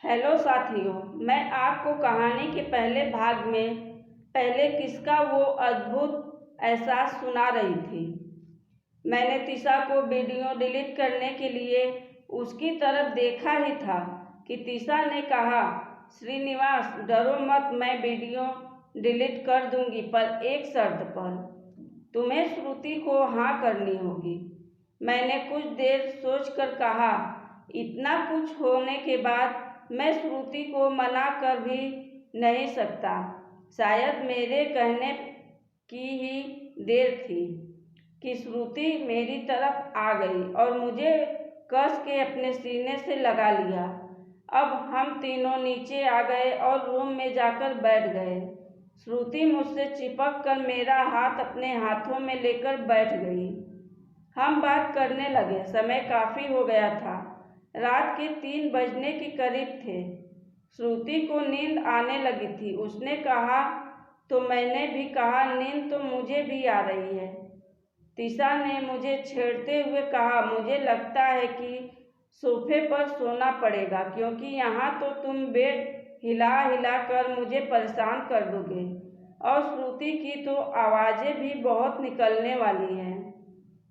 Hello साथियों, मैं आपको कहानी के पहले भाग में पहले किसका वो अद्भुत एहसास सुना रही थी। मैंने तीशा को वीडियो डिलीट करने के लिए उसकी तरफ देखा ही था कि तीशा ने कहा, श्रीनिवास डरो मत, मैं वीडियो डिलीट कर दूंगी पर एक शर्त पर। तुम्हें श्रुति को हाँ करनी होगी। मैंने कुछ देर सोचकर कहा, इतना कुछ होने के बाद मैं श्रुति को मना कर भी नहीं सकता। शायद मेरे कहने की ही देर थी कि श्रुति मेरी तरफ आ गई और मुझे कस के अपने सीने से लगा लिया। अब हम तीनों नीचे आ गए और रूम में जाकर बैठ गए। श्रुति मुझसे चिपक कर मेरा हाथ अपने हाथों में लेकर बैठ गई। हम बात करने लगे। समय काफ़ी हो गया था, रात के 3 बजने के करीब थे। श्रुति को नींद आने लगी थी। उसने कहा तो मैंने भी कहा, नींद तो मुझे भी आ रही है। तीशा ने मुझे छेड़ते हुए कहा, मुझे लगता है कि सोफे पर सोना पड़ेगा क्योंकि यहाँ तो तुम बेड हिला हिला कर मुझे परेशान कर दोगे और श्रुति की तो आवाज़ें भी बहुत निकलने वाली हैं।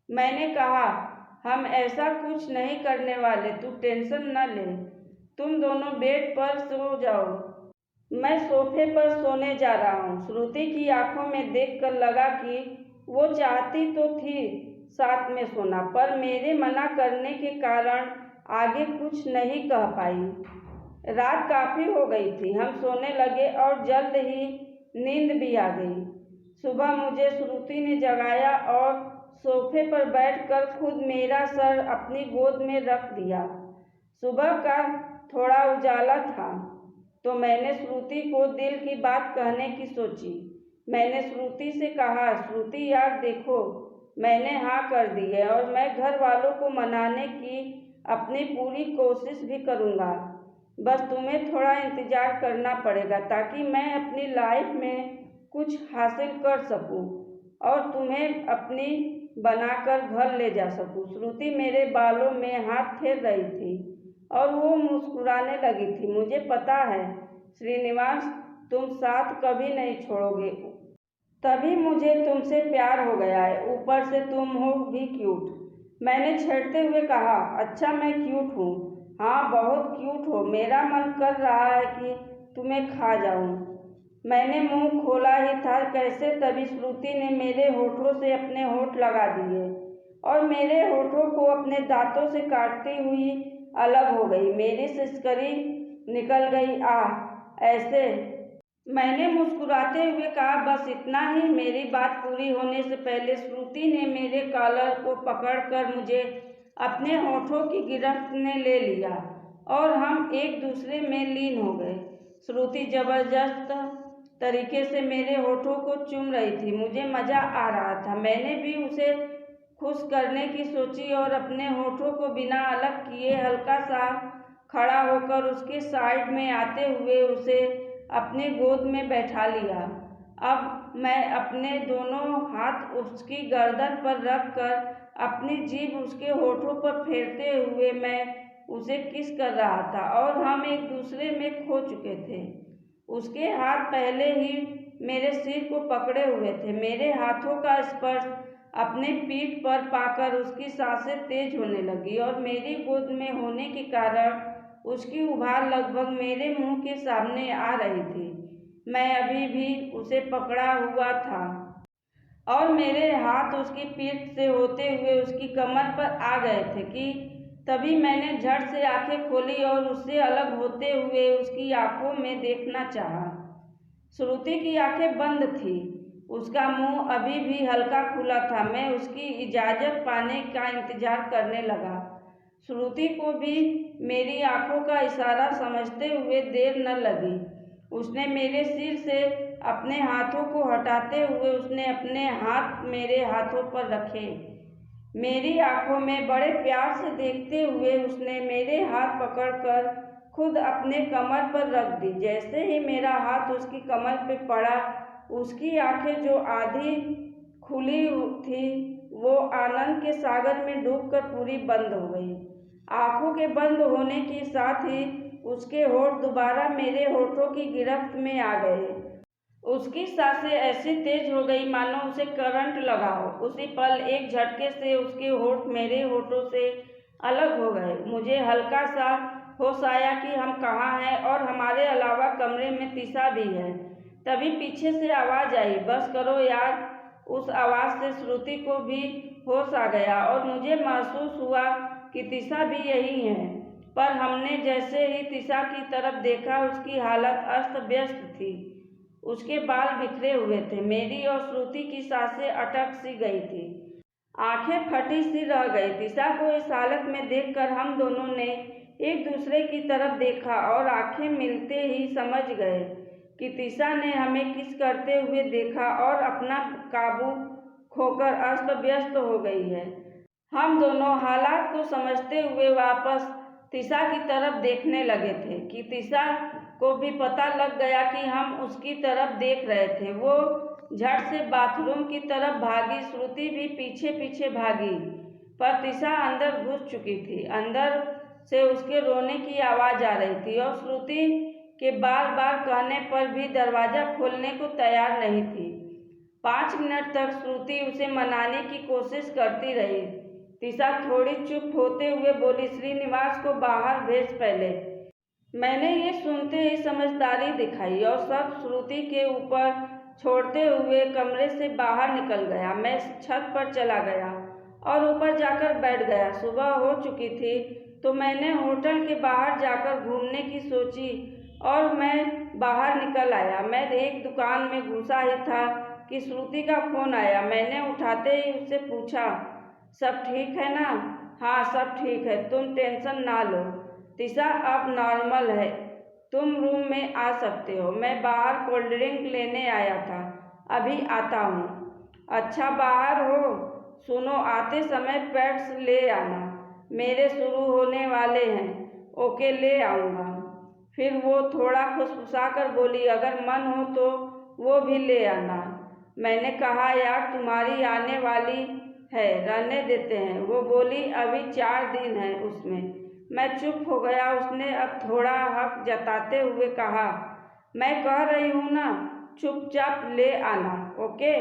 मैंने कहा, हम ऐसा कुछ नहीं करने वाले, तू टेंशन न ले। तुम दोनों बेड पर सो जाओ, मैं सोफे पर सोने जा रहा हूँ। श्रुति की आंखों में देखकर लगा कि वो चाहती तो थी साथ में सोना, पर मेरे मना करने के कारण आगे कुछ नहीं कह पाई। रात काफ़ी हो गई थी। हम सोने लगे और जल्द ही नींद भी आ गई। सुबह मुझे श्रुति ने जगाया और सोफे पर बैठकर खुद मेरा सर अपनी गोद में रख दिया। सुबह का थोड़ा उजाला था तो मैंने श्रुति को दिल की बात कहने की सोची। मैंने श्रुति से कहा, श्रुति यार देखो, मैंने हाँ कर दी है और मैं घर वालों को मनाने की अपनी पूरी कोशिश भी करूँगा। बस तुम्हें थोड़ा इंतज़ार करना पड़ेगा ताकि मैं अपनी लाइफ में कुछ हासिल कर सकूँ और तुम्हें अपनी बनाकर घर ले जा सकूँ। श्रुति मेरे बालों में हाथ फेर रही थी और वो मुस्कुराने लगी थी। मुझे पता है श्रीनिवास, तुम साथ कभी नहीं छोड़ोगे, तभी मुझे तुमसे प्यार हो गया है। ऊपर से तुम हो भी क्यूट। मैंने छेड़ते हुए कहा, अच्छा मैं क्यूट हूँ? हाँ बहुत क्यूट हो। मेरा मन कर रहा है कि तुम्हें खा जाऊँ। मैंने मुंह खोला ही था कैसे तभी श्रुति ने मेरे होठों से अपने होठ लगा दिए और मेरे होठों को अपने दांतों से काटती हुई अलग हो गई। मेरी सिसकरी निकल गई। ऐसे मैंने मुस्कुराते हुए कहा, बस इतना ही। मेरी बात पूरी होने से पहले श्रुति ने मेरे कॉलर को पकड़कर मुझे अपने होठों की गिरफ्त में ले लिया और हम एक दूसरे में लीन हो गए। श्रुति जबरदस्त तरीके से मेरे होठों को चूम रही थी। मुझे मज़ा आ रहा था। मैंने भी उसे खुश करने की सोची और अपने होठों को बिना अलग किए हल्का सा खड़ा होकर उसके साइड में आते हुए उसे अपनी गोद में बैठा लिया। अब मैं अपने दोनों हाथ उसकी गर्दन पर रखकर अपनी जीभ उसके होठों पर फेरते हुए मैं उसे किस कर रहा था और हम एक दूसरे में खो चुके थे। उसके हाथ पहले ही मेरे सिर को पकड़े हुए थे। मेरे हाथों का स्पर्श अपने पीठ पर पाकर उसकी सांसें तेज होने लगी और मेरी गोद में होने के कारण उसकी उभार लगभग मेरे मुंह के सामने आ रही थी। मैं अभी भी उसे पकड़ा हुआ था और मेरे हाथ उसकी पीठ से होते हुए उसकी कमर पर आ गए थे कि तभी मैंने झट से आंखें खोली और उससे अलग होते हुए उसकी आंखों में देखना चाहा। श्रुति की आंखें बंद थी, उसका मुंह अभी भी हल्का खुला था। मैं उसकी इजाज़त पाने का इंतज़ार करने लगा। श्रुति को भी मेरी आंखों का इशारा समझते हुए देर न लगी। उसने मेरे सिर से अपने हाथों को हटाते हुए उसने अपने हाथ मेरे हाथों पर रखे। मेरी आंखों में बड़े प्यार से देखते हुए उसने मेरे हाथ पकड़कर खुद अपने कमर पर रख दी। जैसे ही मेरा हाथ उसकी कमर पे पड़ा, उसकी आंखें जो आधी खुली थी वो आनंद के सागर में डूबकर पूरी बंद हो गई। आंखों के बंद होने के साथ ही उसके होंठ दोबारा मेरे होठों की गिरफ्त में आ गए। उसकी सांसें ऐसी तेज हो गई मानो उसे करंट लगा हो। उसी पल एक झटके से उसके होंठ मेरे होठों से अलग हो गए। मुझे हल्का सा होश आया कि हम कहाँ हैं और हमारे अलावा कमरे में तिशा भी है। तभी पीछे से आवाज़ आई, बस करो यार। उस आवाज़ से श्रुति को भी होश आ गया और मुझे महसूस हुआ कि तिशा भी यही है। पर हमने जैसे ही तिशा की तरफ देखा उसकी हालत अस्त व्यस्त थी। उसके बाल बिखरे हुए थे। मेरी और श्रुति की सांसें अटक सी गई थी। आंखें फटी सी रह गई। तिशा को इस हालत में देखकर हम दोनों ने एक दूसरे की तरफ देखा और आंखें मिलते ही समझ गए कि तिशा ने हमें किस करते हुए देखा और अपना काबू खोकर अस्त व्यस्त हो गई है। हम दोनों हालात को समझते हुए वापस तिशा की तरफ देखने लगे थे कि तिशा को भी पता लग गया कि हम उसकी तरफ देख रहे थे। वो झट से बाथरूम की तरफ भागी। श्रुति भी पीछे पीछे भागी, पर तिशा अंदर घुस चुकी थी। अंदर से उसके रोने की आवाज़ आ रही थी और श्रुति के बार बार कहने पर भी दरवाज़ा खोलने को तैयार नहीं थी। 5 मिनट तक श्रुति उसे मनाने की कोशिश करती रही। तिशा थोड़ी चुप होते हुए बोली, श्रीनिवास को बाहर भेज पहले। मैंने ये सुनते ही समझदारी दिखाई और सब श्रुति के ऊपर छोड़ते हुए कमरे से बाहर निकल गया। मैं छत पर चला गया और ऊपर जाकर बैठ गया। सुबह हो चुकी थी तो मैंने होटल के बाहर जाकर घूमने की सोची और मैं बाहर निकल आया। मैं एक दुकान में घुसा ही था कि श्रुति का फ़ोन आया। मैंने उठाते ही उससे पूछा, सब ठीक है ना? हाँ सब ठीक है, तुम टेंशन ना लो, तिशा अब नॉर्मल है, तुम रूम में आ सकते हो। मैं बाहर कोल्ड ड्रिंक लेने आया था, अभी आता हूँ। अच्छा बाहर हो? सुनो, आते समय पैड्स ले आना, मेरे शुरू होने वाले हैं। ओके ले आऊँगा। फिर वो थोड़ा फुसफुसाकर बोली, अगर मन हो तो वो भी ले आना। मैंने कहा, यार तुम्हारी आने वाली है, रहने देते हैं। वो बोली, अभी 4 दिन है उसमें। मैं चुप हो गया। उसने अब थोड़ा हक जताते हुए कहा, मैं कह रही हूँ ना, चुपचाप ले आना, ओके।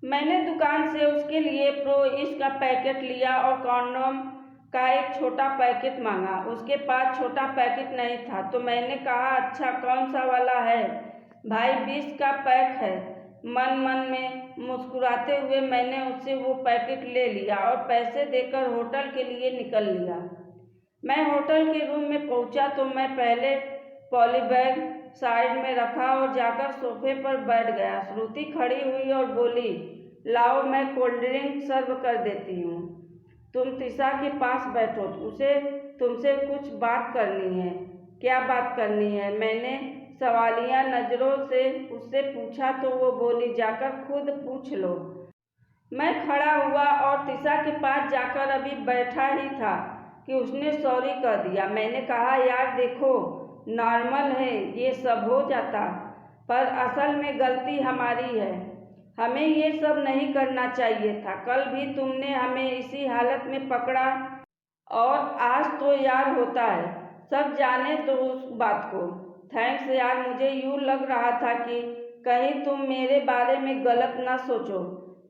मैंने दुकान से उसके लिए प्रो इस का पैकेट लिया और कॉन्डोम का एक छोटा पैकेट मांगा। उसके पास छोटा पैकेट नहीं था तो मैंने कहा, अच्छा कौन सा वाला है भाई? 20 का पैक है। मन मन में मुस्कुराते हुए मैंने उससे वो पैकेट ले लिया और पैसे देकर होटल के लिए निकल लिया। मैं होटल के रूम में पहुंचा तो मैं पहले पॉलीबैग साइड में रखा और जाकर सोफे पर बैठ गया। श्रुति खड़ी हुई और बोली, लाओ मैं कोल्ड ड्रिंक सर्व कर देती हूँ, तुम तिशा के पास बैठो, उसे तुमसे कुछ बात करनी है। क्या बात करनी है? मैंने सवालिया नज़रों से उससे पूछा तो वो बोली, जाकर खुद पूछ लो। मैं खड़ा हुआ और तिशा के पास जाकर अभी बैठा ही था कि उसने सॉरी कह दिया। मैंने कहा, यार देखो नॉर्मल है, ये सब हो जाता, पर असल में गलती हमारी है, हमें ये सब नहीं करना चाहिए था। कल भी तुमने हमें इसी हालत में पकड़ा और आज तो यार होता है, सब जाने तो उस बात को। थैंक्स यार, मुझे यूँ लग रहा था कि कहीं तुम मेरे बारे में गलत ना सोचो,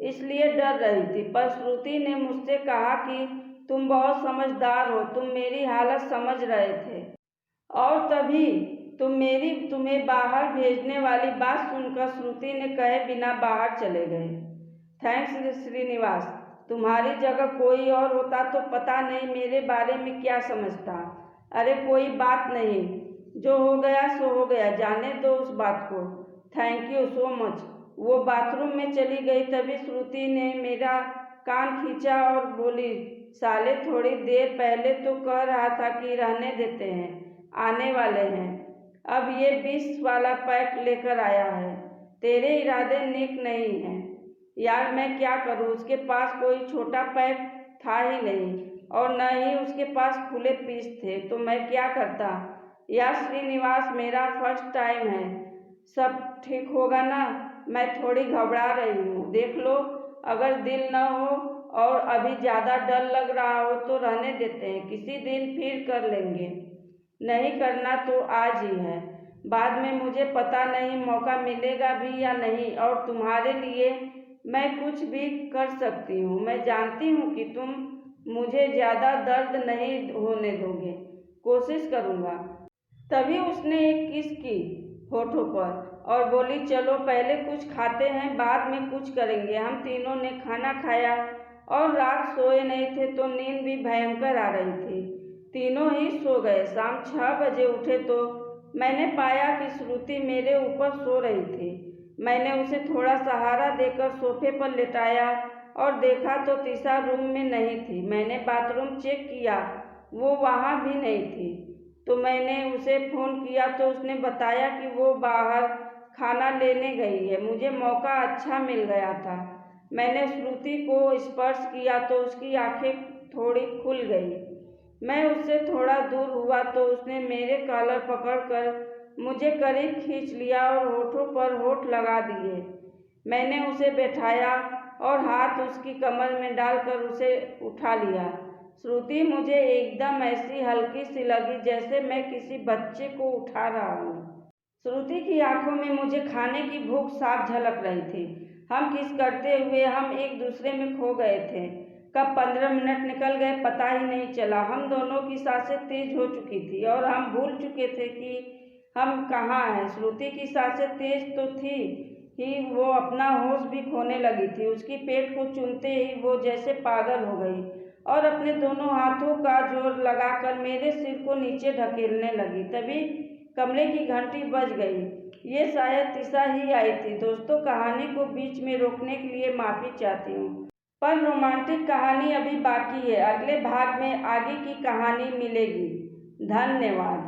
इसलिए डर रही थी। पर श्रुति ने मुझसे कहा कि तुम बहुत समझदार हो, तुम मेरी हालत समझ रहे थे और तभी तुम्हें बाहर भेजने वाली बात सुनकर श्रुति ने कहे बिना बाहर चले गए। थैंक्स श्रीनिवास, तुम्हारी जगह कोई और होता तो पता नहीं मेरे बारे में क्या समझता। अरे कोई बात नहीं, जो हो गया सो हो गया, जाने दो उस बात को। Thank you so much. वो बाथरूम में चली गई। तभी श्रुति ने मेरा कान खींचा और बोली, साले थोड़ी देर पहले तो कह रहा था कि रहने देते हैं, आने वाले हैं, अब ये 20 वाला पैक लेकर आया है। तेरे इरादे नेक नहीं हैं यार, मैं क्या करूं? उसके पास कोई छोटा पैक था ही नहीं और न ही उसके पास खुले पीस थे, तो मैं क्या करता यार? श्रीनिवास मेरा फर्स्ट टाइम है, सब ठीक होगा ना? मैं थोड़ी घबरा रही हूँ, देख लो, अगर दिल न हो और अभी ज़्यादा डर लग रहा हो तो रहने देते हैं, किसी दिन फिर कर लेंगे। नहीं करना तो आज ही है। बाद में मुझे पता नहीं मौका मिलेगा भी या नहीं, और तुम्हारे लिए मैं कुछ भी कर सकती हूँ। मैं जानती हूँ कि तुम मुझे ज़्यादा दर्द नहीं होने दोगे। कोशिश करूँगा। तभी उसने एक किस की होठों पर और बोली, चलो पहले कुछ खाते हैं, बाद में कुछ करेंगे। हम तीनों ने खाना खाया और रात सोए नहीं थे तो नींद भी भयंकर आ रही थी। तीनों ही सो गए। शाम 6 बजे उठे तो मैंने पाया कि श्रुति मेरे ऊपर सो रही थी। मैंने उसे थोड़ा सहारा देकर सोफे पर लेटाया और देखा तो तीसा रूम में नहीं थी। मैंने बाथरूम चेक किया, वो वहाँ भी नहीं थी। तो मैंने उसे फ़ोन किया तो उसने बताया कि वो बाहर खाना लेने गई है। मुझे मौका अच्छा मिल गया था। मैंने श्रुति को स्पर्श किया तो उसकी आंखें थोड़ी खुल गई। मैं उससे थोड़ा दूर हुआ तो उसने मेरे कॉलर पकड़कर मुझे करीब खींच लिया और होठों पर होठ लगा दिए। मैंने उसे बैठाया और हाथ उसकी कमर में डालकर उसे उठा लिया। श्रुति मुझे एकदम ऐसी हल्की सी लगी जैसे मैं किसी बच्चे को उठा रहा हूँ। श्रुति की आंखों में मुझे खाने की भूख साफ झलक रही थी। हम किस करते हुए हम एक दूसरे में खो गए थे। कब 15 मिनट निकल गए पता ही नहीं चला। हम दोनों की सांसें तेज हो चुकी थी और हम भूल चुके थे कि हम कहाँ हैं। श्रुति की सांसें तेज तो थी ही, वो अपना होश भी खोने लगी थी। उसकी पेट को चूमते ही वो जैसे पागल हो गई और अपने दोनों हाथों का जोर लगाकर मेरे सिर को नीचे ढकेलने लगी। तभी कमरे की घंटी बज गई। ये शायद तीसा ही आई थी। दोस्तों, कहानी को बीच में रोकने के लिए माफ़ी चाहती हूँ, पर रोमांटिक कहानी अभी बाकी है। अगले भाग में आगे की कहानी मिलेगी। धन्यवाद।